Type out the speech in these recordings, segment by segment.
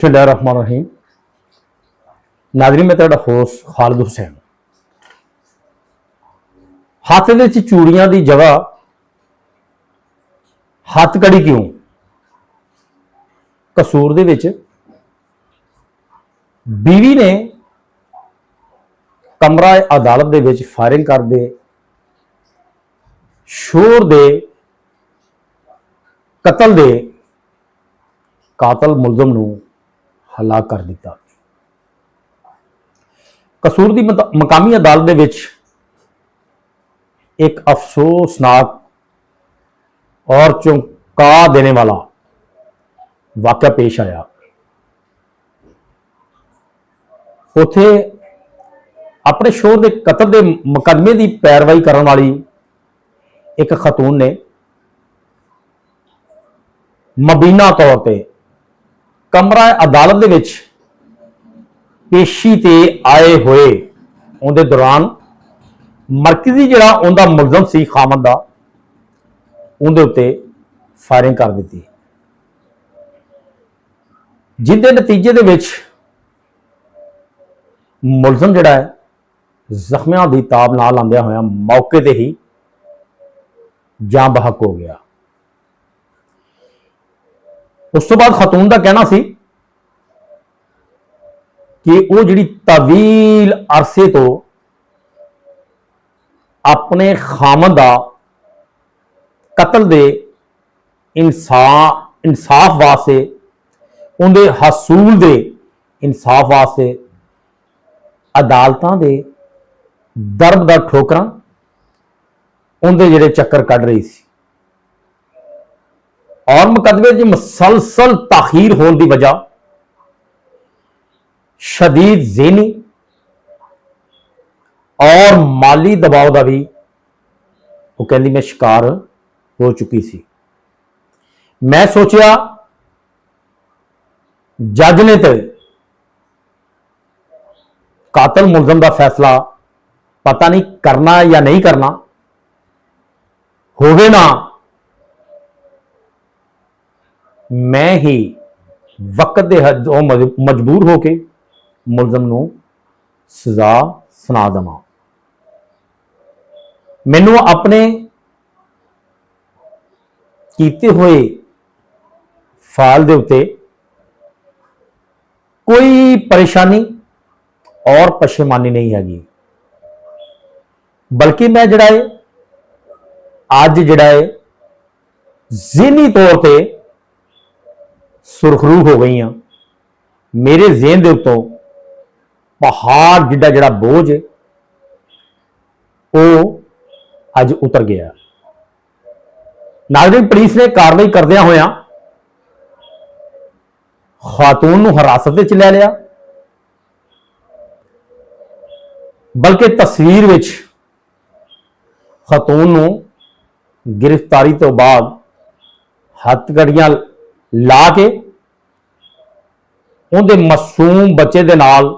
बिस्मिल्लाहिर्रहमानिर्रहीम। नाज़रीन, मैं तेरा होस्ट खालिद हुसैन। हत्थ दे विच चूड़ियां दी जगह हथकड़ी क्यों? कसूर दे विच बीवी ने कमरा अदालत दे विच फायरिंग कर दे शोर दे कतल दे कातल मुलजम नूं हलाक कर दिता। कसूर दी मकामी अदालत दे विच एक अफसोसनाक और चौंका देने वाला वाकया पेश आया। उथे अपने शोर के कतल के मुकदमे की पैरवाई करने वाली एक खतून ने मबीना तौर पर कमरा अदालत दे विच पेशी ते आए हुए उनके दौरान मरकजी जिहड़ा उनका मुलजम सी खामद दा उनके उत्ते फायरिंग कर दी, जिसके नतीजे दे विच मुलजम जिहड़ा है जख्मियां की ताब नाल आंदिया होया मौके ते ही जान बहक हो गया। उस तो बाद खतून का कहना सी कि वो जिहड़ी तवील अरसे तो अपने खामद दा कतल दे इंसाफ वास्ते उनके हसूल दे इंसाफ वास्ते अदालतां दे दरबदर ठोकरां उनके जिहड़े चक्कर कढ़ रही सी और मुकदमे की मुसलसल ताखीर होने की वजह शदीद ज़हनी और माली दबाव का भी वो कहती मैं शिकार हो चुकी सी। मैं सोचा जज ने तो कातल मुलजम का फैसला पता नहीं करना या नहीं करना होवे ना, मैं ही वक्त दे मजबूर होके मुलजम नूं सजा सुना देवां। मैनू अपने कीते हुए फाल दे उत्ते कोई परेशानी और पशेमानी नहीं हैगी, बल्कि मैं जिहड़ा है अज जिहड़ा है ज़हनी तौर पे सुरखरू हो गई हाँ। मेरे ज़हन दे उत्तों पहाड़ जिड्डा जिहड़ा बोझ है वो अज उतर गया। नाज़रीन, पुलिस ने कार्रवाई करदियां होया खातून नूं हिरासत विच लै लिया, बल्कि तस्वीर विच खातून नूं गिरफ्तारी तो बाद हथकड़ियां ला के उनके मासूम बच्चे दे नाल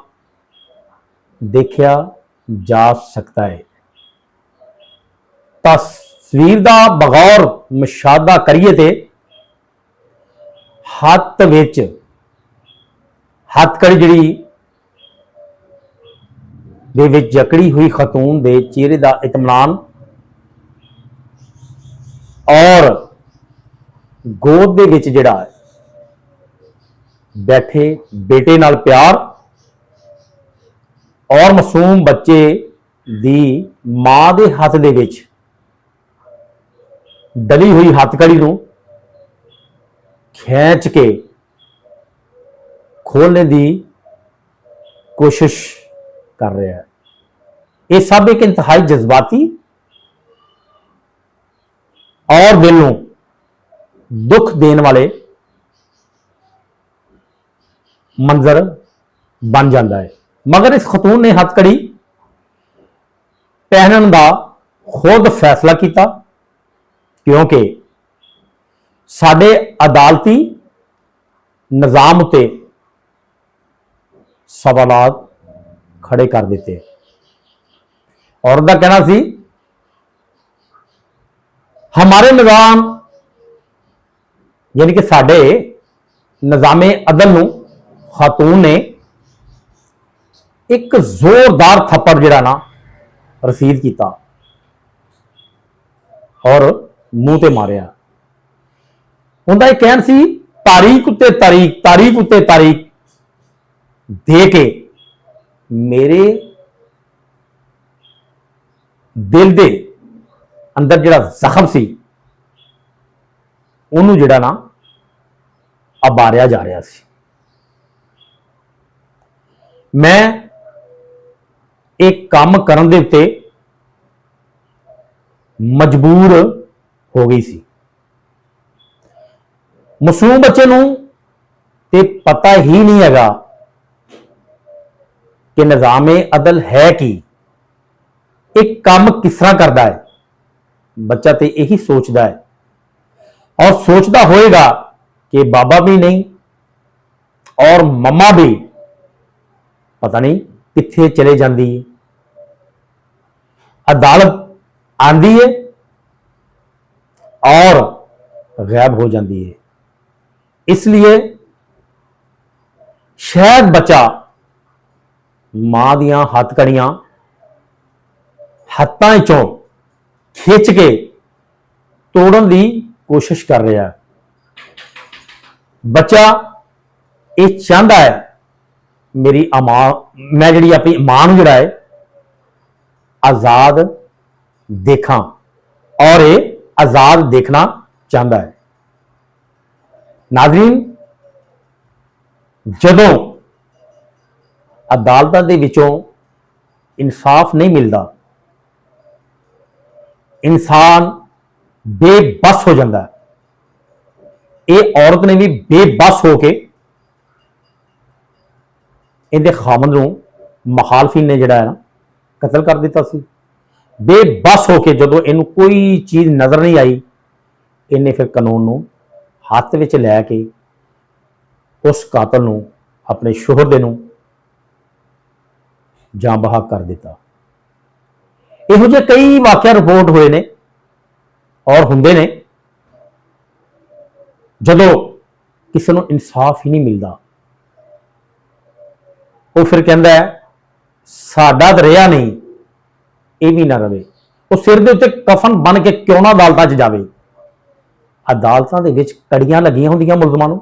देखा जा सकता है। तस्वीर का बगौर मुशाहदा करिए ते हथ विच हथकड़ी जिहड़ी दे विच जकड़ी हुई खतून दे चेहरे का इत्मीनान और गोद दे विच जिहड़ा बैठे बेटे नाल प्यार और मासूम बच्चे दी मां दे हाथ दे विच डली हुई हथकड़ी नूं खींच के खोलने की कोशिश कर रहा है। यह सब एक इंतहाई जज्बाती और दिल नूं दुख देने वाले मंजर बन जाता है, मगर इस खतून ने हथकड़ी पहनने का खुद फैसला किया, क्योंकि साडे अदालती निजाम उत्ते सवालात खड़े कर देते। और उनका कहना सी हमारे निजाम यानी कि साडे निजामे अदल नूं खातून ने एक जोरदार थप्पड़ जिहड़ा ना रसीद किया और मूंह ते मारिया। उनका यह कहना सी तारीख उत्ते तारीख, तारीख उत्ते तारीख दे के मेरे दिल दे अंदर जिहड़ा जख्म सी उन्होंने जिहड़ा ना अबारिया जा रहा सी। मैं एक काम करन दे उत्ते मजबूर हो गई सी। मासूम बच्चे नूं ते पता ही नहीं हैगा कि निज़ामे अदल है कि एक काम किस तरह करता है। बच्चा तो यही सोचता है और सोचता होएगा कि बाबा भी नहीं और मम्मा भी पता नहीं कित्थे चले जाती है। अदालत आंदी है और गायब हो जाती है। इसलिए शायद बच्चा मां दियां हथकड़ियां हत्थां चों खिंच के तोड़न की कोशिश कर रहा है। बच्चा ये चाहता है मेरी मैं जी अपनी मां नूं जिहड़ा है आजाद देखा और ये आजाद देखना चाहता है। नाज़रीन, जदों अदालतां दे विचों इंसाफ नहीं मिलता, इंसान बेबस हो जाता है। ये औरत ने भी बेबस होके इहदे खामद नूं मुखालफिन ने जिहड़ा है ना कतल कर दिता सी। बेबस होके जदों इहनूं कोई चीज़ नज़र नहीं आई, इन्हें फिर कानून नूं हत्थ विच लैके उस कातल नूं अपने शोहर दे नूं जां बहाक कर दिता। इहो जिहे कई वाक़या रिपोर्ट हुए ने और हुंदे ने जदों किसी नूं इंसाफ ही नहीं मिलता। वो फिर कहता है साडा तो रहा नहीं, ये भी ना रहे। वो सिर के उत्ते कफन बन के क्यों ना अदालतां च जावे। अदालतां दे विच कड़ियां लगियां होंदियां मुलजमां नूं,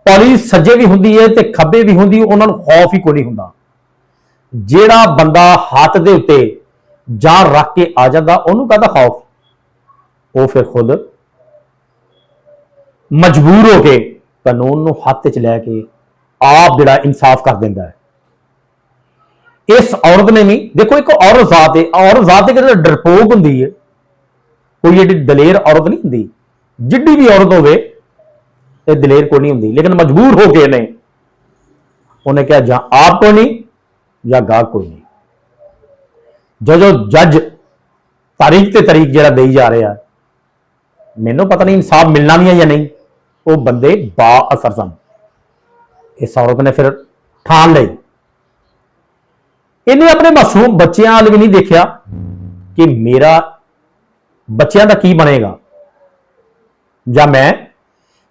पुलिस सज्जे भी हुंदी है ते खब्बे भी हुंदी, उन्हां नूं खौफ ही कोई नहीं हुंदा। जिहड़ा बंदा हाथ दे उत्ते जान रख के आ जाता उन्होंने कहता खौफ। वो फिर खुद मजबूर होके कानून नूं हत्थ च लैके आप जिहड़ा इंसाफ कर दिंदा है। इस औरत ने भी देखो एक औरत जात है, औरत जात एक डरपोक हुंदी है, कोई एडी दलेर औरत नहीं हुंदी। जिड्डी भी औरत होवे ये दलेर कोई नहीं हुंदी, लेकिन मजबूर होके ने उन्हें कहा जां आप कोई नहीं या गाहक कोई नहीं। जो जज तारीख ते तारीख जिहड़ा देई जा रहा है, मैनूं पता नहीं इंसाफ मिलना भी है या नहीं। वो बंदे बाअसर सन। इस औरत ने फिर ठान लई, इन्हें अपने मासूम बच्चों वाल भी नहीं देखा कि मेरा बच्चों का की बनेगा, या मैं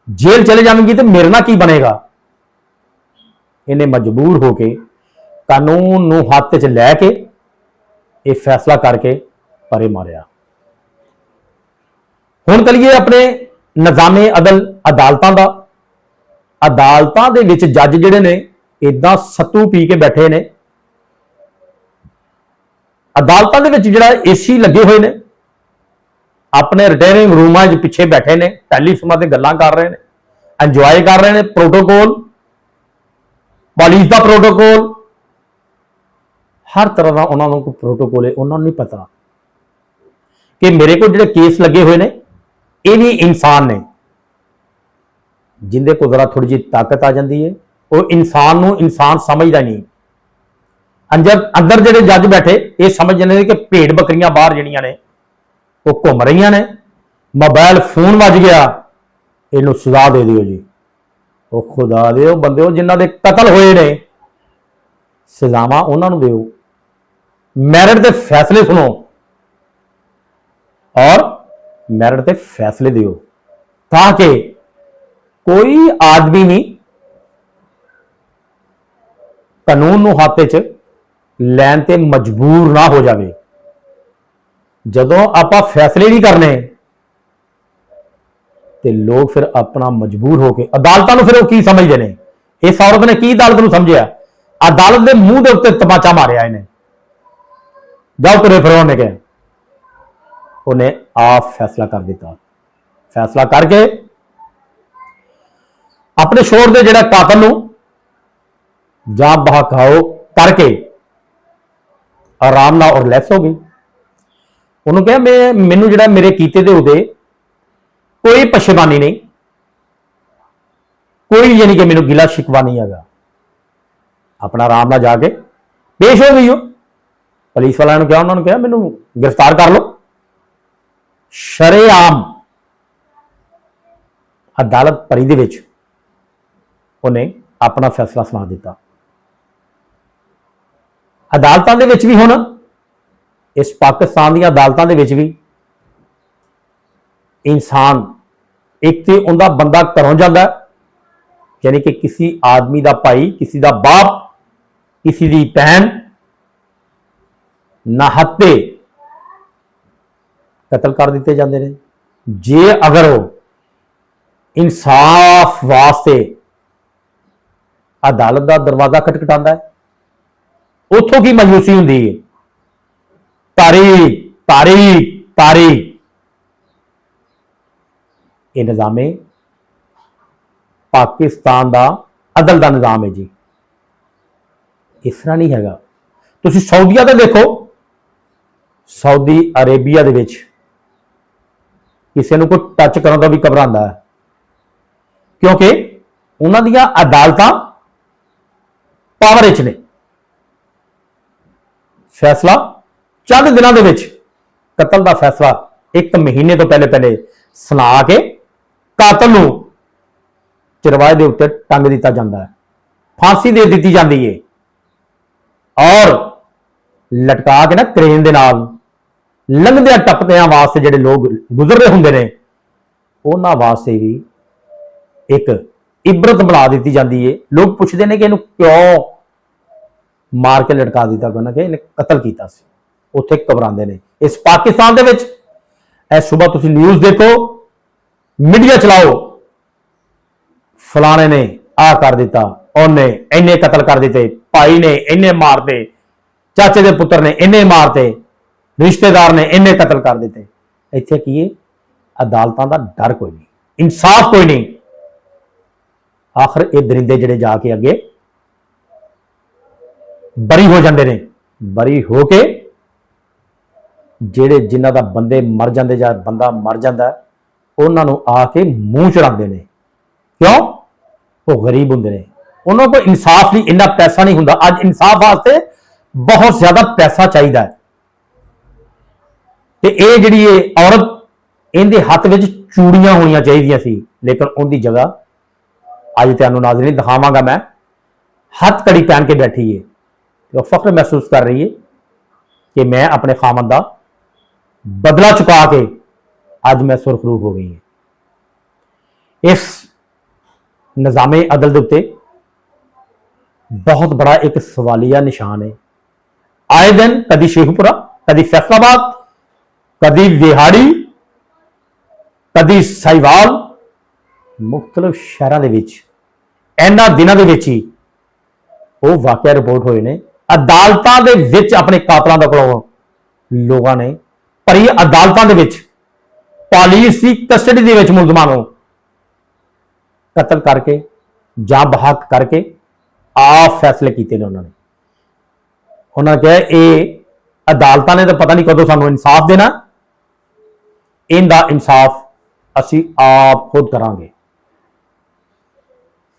जेल चले जाऊंगी तो मेरे ना की बनेगा। इन्हें मजबूर होके कानून नूं हत्थ च लैके ये फैसला करके परे मारिया। हुण करिए अपने निज़ामे अदल अदालतां दा। अदालतां दे विच जज जिहड़े ने इदां सत्तू पी के बैठे ने। अदालतां दे विच जिहड़ा एसी लगे हुए ने, अपने रिटायरिंग रूमां च पिछे बैठे ने, टैलीफोनां ते गल्लां कर रहे हैं, एंजॉय कर रहे हैं। प्रोटोकॉल पुलिस का प्रोटोकॉल हर तरह का उन्होंने कोई प्रोटोकॉल है। उन्होंने नहीं पता कि मेरे को जो केस लगे हुए ने ये भी इंसान ने, जिंदे को जरा थोड़ी जी ताकत आ जाती है। वो इंसान नूं इंसान समझदा नहीं। अंदर जो जज बैठे ये समझते हैं कि भेड़ बकरियां बाहर जड़ियां ने वो घूम रही ने, मोबाइल फोन वज गया, इनू सजा दे दिओ जी। वो खुदा दे बंदे जिन्हों के कतल होए ने, सजावां उन्होंने दिओ, मैरिट के फैसले सुनो और मैरिट के फैसले दिओ, ताकि कोई आदमी नहीं ਕਾਨੂੰਨ ਨੂੰ ਹੱਥ ਵਿੱਚ ਲੈਣ ਤੇ ਮਜਬੂਰ ਨਾ ਹੋ ਜਾਵੇ। ਜਦੋਂ ਆਪਾਂ ਫੈਸਲੇ ਨਹੀਂ ਕਰਨੇ ਤੇ ਲੋਕ ਫਿਰ ਆਪਣਾ ਮਜਬੂਰ ਹੋ ਕੇ ਅਦਾਲਤਾਂ ਨੂੰ ਫਿਰ ਉਹ ਕੀ ਸਮਝਦੇ ਨੇ? ਇਸ ਔਰਤ ਨੇ ਕੀ ਅਦਾਲਤ ਨੂੰ ਸਮਝਿਆ? ਅਦਾਲਤ ਦੇ ਮੂੰਹ ਦੇ ਉੱਤੇ ਤਮਾਚਾ ਮਾਰਿਆ ਇਹਨੇ। ਜਾਓ ਤੁਰੇ ਫਿਰੋ, ਉਹਨੇ ਕਿਹਾ। ਉਹਨੇ ਆਪ ਫੈਸਲਾ ਕਰ ਦਿੱਤਾ। ਫੈਸਲਾ ਕਰਕੇ ਆਪਣੇ ਸ਼ੋਰ ਦੇ ਜਿਹੜਾ ਕਾਤਲ ਨੂੰ ਜਾਂ ਬਹਕਾਓ ਕਰਕੇ ਆਰਾਮ ਨਾਲ ਔਰ ਰਿਲੈਕਸ ਹੋ ਗਈ। ਉਹਨੂੰ ਕਿਹਾ ਮੈਨੂੰ ਜਿਹੜਾ ਮੇਰੇ ਕੀਤੇ ਦੇ ਉਹਦੇ ਕੋਈ ਪਛਤਾਨੀ ਨਹੀਂ, ਕੋਈ ਯਾਨੀ ਕਿ ਮੈਨੂੰ ਗਿਲਾ ਸ਼ਿਕਵਾ ਨਹੀਂ ਹੈਗਾ। ਆਪਣਾ ਆਰਾਮ ਨਾਲ ਜਾ ਕੇ ਪੇਸ਼ ਹੋ ਗਈ। ਉਹ ਪੁਲਿਸ ਵਾਲਿਆਂ ਨੂੰ ਕਿਹਾ, ਉਹਨਾਂ ਨੂੰ ਕਿਹਾ ਮੈਨੂੰ ਗ੍ਰਿਫਤਾਰ ਕਰ ਲਓ। ਸ਼ਰੇਆਮ ਅਦਾਲਤ ਭਰੀ ਦੇ ਵਿੱਚ ਉਹਨੇ ਆਪਣਾ ਫੈਸਲਾ ਸੁਣਾ ਦਿੱਤਾ। ਅਦਾਲਤਾਂ ਦੇ ਵਿੱਚ ਵੀ ਹੁਣ, ਇਸ ਪਾਕਿਸਤਾਨ ਦੀਆਂ ਅਦਾਲਤਾਂ ਦੇ ਵਿੱਚ ਵੀ ਇਨਸਾਨ ਇੱਕ ਤੇ ਉਹਦਾ ਬੰਦਾ ਘਰੋਂ ਜਾਂਦਾ, ਯਾਨੀ ਕਿ ਕਿਸੇ ਆਦਮੀ ਦਾ ਭਾਈ, ਕਿਸੇ ਦਾ ਬਾਪ, ਕਿਸੇ ਦੀ ਭੈਣ ਨਾਹਤੇ ਕਤਲ ਕਰ ਦਿੱਤੇ ਜਾਂਦੇ ਨੇ। ਜੇ ਅਗਰ ਉਹ ਇਨਸਾਫ ਵਾਸਤੇ ਅਦਾਲਤ ਦਾ ਦਰਵਾਜ਼ਾ ਖਟਖਟਾਉਂਦਾ ਹੈ, ਉੱਥੋਂ ਕੀ ਮਾਯੂਸੀ ਹੁੰਦੀ ਹੈ? ਤਾਰੀਖ ਤਾਰੀਖ ਤਾਰੀਖ। ਇਹ ਨਿਜ਼ਾਮ ਹੈ ਪਾਕਿਸਤਾਨ ਦਾ ਅਦਲ ਦਾ ਨਿਜ਼ਾਮ ਹੈ ਜੀ। ਇਸ ਤਰ੍ਹਾਂ ਨਹੀਂ ਹੈਗਾ। ਤੁਸੀਂ ਸਾਊਦੀਆ ਤੇ ਦੇਖੋ, ਸਾਊਦੀ ਅਰੇਬੀਆ ਦੇ ਵਿੱਚ ਕਿਸੇ ਨੂੰ ਕੋਈ ਟੱਚ ਕਰਨ ਦਾ ਵੀ ਘਬਰਾਉਂਦਾ ਹੈ, ਕਿਉਂਕਿ ਉਹਨਾਂ ਦੀਆਂ ਅਦਾਲਤਾਂ ਪਾਵਰ ਵਿੱਚ ਨੇ। ਫੈਸਲਾ ਚੰਦ ਦਿਨਾਂ ਦੇ ਵਿੱਚ, ਕਤਲ ਦਾ ਫੈਸਲਾ 1 ਮਹੀਨੇ ਤੋਂ ਪਹਿਲੇ ਸੁਣਾ ਕੇ ਕਾਤਲ ਨੂੰ ਚਰਵਾਏ ਦੇ ਉੱਤੇ ਟੰਗ ਦਿੱਤਾ ਜਾਂਦਾ ਹੈ, ਫਾਂਸੀ ਦੇ ਦਿੱਤੀ ਜਾਂਦੀ ਹੈ। ਔਰ ਲਟਕਾ ਕੇ ਨਾ ਕ੍ਰੇਨ ਦੇ ਨਾਲ ਲੰਘਦਿਆਂ ਟੱਪਦਿਆਂ ਵਾਸਤੇ ਜਿਹੜੇ ਲੋਕ ਗੁਜ਼ਰ ਰਹੇ ਹੁੰਦੇ ਨੇ, ਉਹਨਾਂ ਵਾਸਤੇ ਵੀ ਇੱਕ ਇਬਰਤ ਬਣਾ ਦਿੱਤੀ ਜਾਂਦੀ ਹੈ। ਲੋਕ ਪੁੱਛਦੇ ਨੇ ਕਿ ਇਹਨੂੰ ਕਿਉਂ ਮਾਰ ਕੇ ਲਟਕਾ ਦਿੱਤਾ? ਕਹਿੰਦਾ ਕਿ ਇਹਨੇ ਕਤਲ ਕੀਤਾ ਸੀ। ਉੱਥੇ ਘਬਰਾਉਂਦੇ ਨੇ। ਇਸ ਪਾਕਿਸਤਾਨ ਦੇ ਵਿੱਚ ਇਹ ਸਵੇਰ ਤੁਸੀਂ ਨਿਊਜ਼ ਦੇਖੋ, ਮੀਡੀਆ ਚਲਾਓ, ਫਲਾਣੇ ਨੇ ਆਹ ਕਰ ਦਿੱਤਾ, ਉਹਨੇ ਇੰਨੇ ਕਤਲ ਕਰ ਦਿੱਤੇ, ਭਾਈ ਨੇ ਇੰਨੇ ਮਾਰਤੇ, ਚਾਚੇ ਦੇ ਪੁੱਤਰ ਨੇ ਇੰਨੇ ਮਾਰਤੇ, ਰਿਸ਼ਤੇਦਾਰ ਨੇ ਇੰਨੇ ਕਤਲ ਕਰ ਦਿੱਤੇ। ਇੱਥੇ ਕੀ ਹੈ? ਅਦਾਲਤਾਂ ਦਾ ਡਰ ਕੋਈ ਨਹੀਂ, ਇਨਸਾਫ ਕੋਈ ਨਹੀਂ। ਆਖਰ ਇਹ ਦਰਿੰਦੇ ਜਿਹੜੇ ਜਾ ਕੇ ਅੱਗੇ ਬਰੀ ਹੋ ਜਾਂਦੇ ਨੇ। ਬਰੀ ਹੋ ਕੇ ਜਿਹੜੇ ਜਿਨ੍ਹਾਂ ਦਾ ਬੰਦੇ ਮਰ ਜਾਂਦੇ ਜਾਂ ਬੰਦਾ ਮਰ ਜਾਂਦਾ, ਉਹਨਾਂ ਨੂੰ ਆ ਕੇ ਮੂੰਹ ਚੜਾਉਂਦੇ ਨੇ। ਕਿਉਂ? ਉਹ ਗਰੀਬ ਹੁੰਦੇ ਨੇ, ਉਹਨਾਂ ਕੋਲ ਇਨਸਾਫ ਲਈ ਇੰਨਾ ਪੈਸਾ ਨਹੀਂ ਹੁੰਦਾ। ਅੱਜ ਇਨਸਾਫ ਵਾਸਤੇ ਬਹੁਤ ਜ਼ਿਆਦਾ ਪੈਸਾ ਚਾਹੀਦਾ ਹੈ। ਤੇ ਇਹ ਜਿਹੜੀ ਇਹ ਔਰਤ, ਇਹਦੇ ਹੱਥ ਵਿੱਚ ਚੂੜੀਆਂ ਹੋਣੀਆਂ ਚਾਹੀਦੀਆਂ ਸੀ, ਲੇਕਿਨ ਉਹਦੀ ਜਗ੍ਹਾ ਅੱਜ ਤੁਹਾਨੂੰ ਨਾਜ਼ਰੀਨ ਦਿਖਾਵਾਂਗਾ ਮੈਂ, ਹੱਥ ਕੜੀ ਪਹਿਨ ਕੇ ਬੈਠੀ ਹੈ। ਤੇ ਉਹ ਫਖਰ ਮਹਿਸੂਸ ਕਰ ਰਹੀ ਹੈ ਕਿ ਮੈਂ ਆਪਣੇ ਖਾਮਦ ਦਾ ਬਦਲਾ ਚੁਕਾ ਕੇ ਅੱਜ ਮੈਂ ਸੁਰਖਰੂ ਹੋ ਗਈ ਹੈ। ਇਸ ਨਿਜ਼ਾਮੇ ਅਦਲ ਦੇ ਉੱਤੇ ਬਹੁਤ ਬੜਾ ਇੱਕ ਸਵਾਲੀਆ ਨਿਸ਼ਾਨ ਹੈ। ਆਏ ਦਿਨ ਕਦੀ ਸ਼ੇਖੂਪੁਰਾ, ਕਦੀ ਫੈਸਲਾਬਾਦ, ਕਦੀ ਵਿਹਾੜੀ, ਕਦੀ ਸਾहिवाल, ਮੁxtਲਫ ਸ਼ਹਿਰਾਂ ਦੇ ਵਿੱਚ ਇਹਨਾਂ ਦਿਨਾਂ ਦੇ ਵਿੱਚ ਹੀ ਉਹ ਵਾਕਿਆ ਰਿਪੋਰਟ ਹੋਏ ਨੇ। ਅਦਾਲਤਾਂ ਦੇ ਵਿੱਚ ਆਪਣੇ ਕਾਤਲਾਂ ਦਾ ਕੋਲੋਂ ਲੋਕਾਂ ਨੇ ਭਰੀ ਅਦਾਲਤਾਂ ਦੇ ਵਿੱਚ ਪੁਲਿਸ ਦੀ ਕਸਟਡੀ ਦੇ ਵਿੱਚ ਮੁਲਜ਼ਮਾਂ ਨੂੰ ਕਤਲ ਕਰਕੇ ਜਾਂ ਬਹਕ ਕਰਕੇ ਆਪ ਫੈਸਲੇ ਕੀਤੇ ਨੇ। ਉਹਨਾਂ ਨੇ ਕਿਹਾ ਇਹ ਅਦਾਲਤਾਂ ਨੇ ਤਾਂ ਪਤਾ ਨਹੀਂ ਕਦੋਂ ਸਾਨੂੰ ਇਨਸਾਫ ਦੇਣਾ, ਇਹਦਾ ਇਨਸਾਫ ਅਸੀਂ ਆਪ ਖੁਦ ਕਰਾਂਗੇ।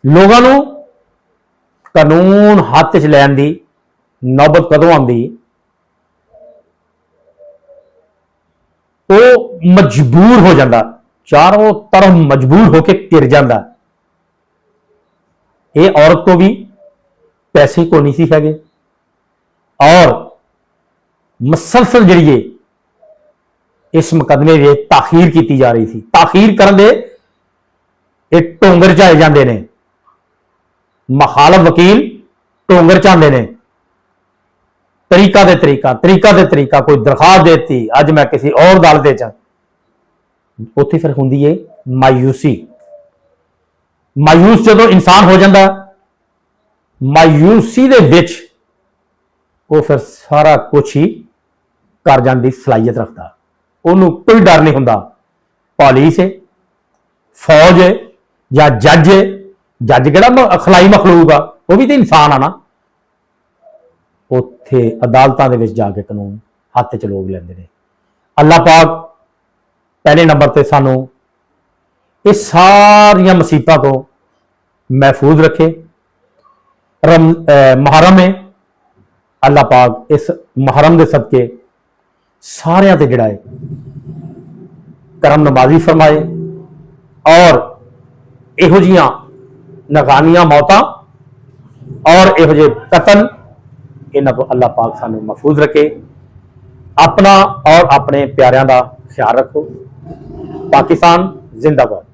ਲੋਕਾਂ ਨੂੰ ਕਾਨੂੰਨ ਹੱਥ 'ਚ ਲੈਣ ਦੀ ਨੌਬਤ ਕਦੋਂ ਆਉਂਦੀ, ਉਹ ਮਜਬੂਰ ਹੋ ਜਾਂਦਾ, ਚਾरों तरफ मजबूर होकर गिर जाता। ये औरत को भी पैसे को नहीं सी हैगे और मसलसल जरिए इस मुकदमे में ताखीर की जा रही थी। ताखीर करन दे ढोंगर चाए जाते हैं। मुखालफ वकील ਢੋਂਗਰ ਚਾਹੁੰਦੇ ਨੇ, ਤਰੀਕਾ ਤੇ ਤਰੀਕਾ ਕੋਈ ਦਰਖਾਸਤ ਦੇਤੀ ਅੱਜ ਮੈਂ ਕਿਸੇ ਹੋਰ ਦਲ ਦੇ ਚ, ਉੱਥੇ ਫਿਰ ਹੁੰਦੀ ਏ ਮਾਯੂਸੀ। ਮਾਯੂਸ ਜਦੋਂ ਇਨਸਾਨ ਹੋ ਜਾਂਦਾ, ਮਾਯੂਸੀ ਦੇ ਵਿੱਚ ਉਹ ਫਿਰ ਸਾਰਾ ਕੁਝ ਹੀ ਕਰ ਜਾਣ ਦੀ ਸਲਾਹੀਅਤ ਰੱਖਦਾ, ਉਹਨੂੰ ਕੋਈ ਡਰ ਨਹੀਂ ਹੁੰਦਾ। ਪੁਲਿਸ ਹੈ, ਫੌਜ ਹੈ ਜਾਂ ਜੱਜ ਹੈ, ਜੱਜ ਕਿਹੜਾ ਅਖਲਾਈ ਮਖਲੂਕ ਆ, ਉਹ ਵੀ ਤਾਂ ਇਨਸਾਨ ਆ ਨਾ। ਉੱਥੇ ਅਦਾਲਤਾਂ ਦੇ ਵਿੱਚ ਜਾ ਕੇ ਕਾਨੂੰਨ ਹੱਥ 'ਚ ਲੋਕ ਲੈਂਦੇ ਨੇ। ਅੱਲਾਹ ਪਾਕ ਪਹਿਲੇ ਨੰਬਰ ਤੇ ਸਾਨੂੰ ਇਹ ਸਾਰੀਆਂ ਮੁਸੀਬਤਾਂ ਤੋਂ महफूज रखे। मुहर्रम है, अल्लाह पाक इस मुहर्रम के सदके सारियां ते जिहड़ा है करम नवाजी फरमाए और इहो जिहियां नाकामियां मौतां और इहो जिहे कतल इन्हां तो अल्लाह पाक सानू महफूज रखे। अपना और अपने प्यारियां दा ख्याल रखो। पाकिस्तान जिंदाबाद।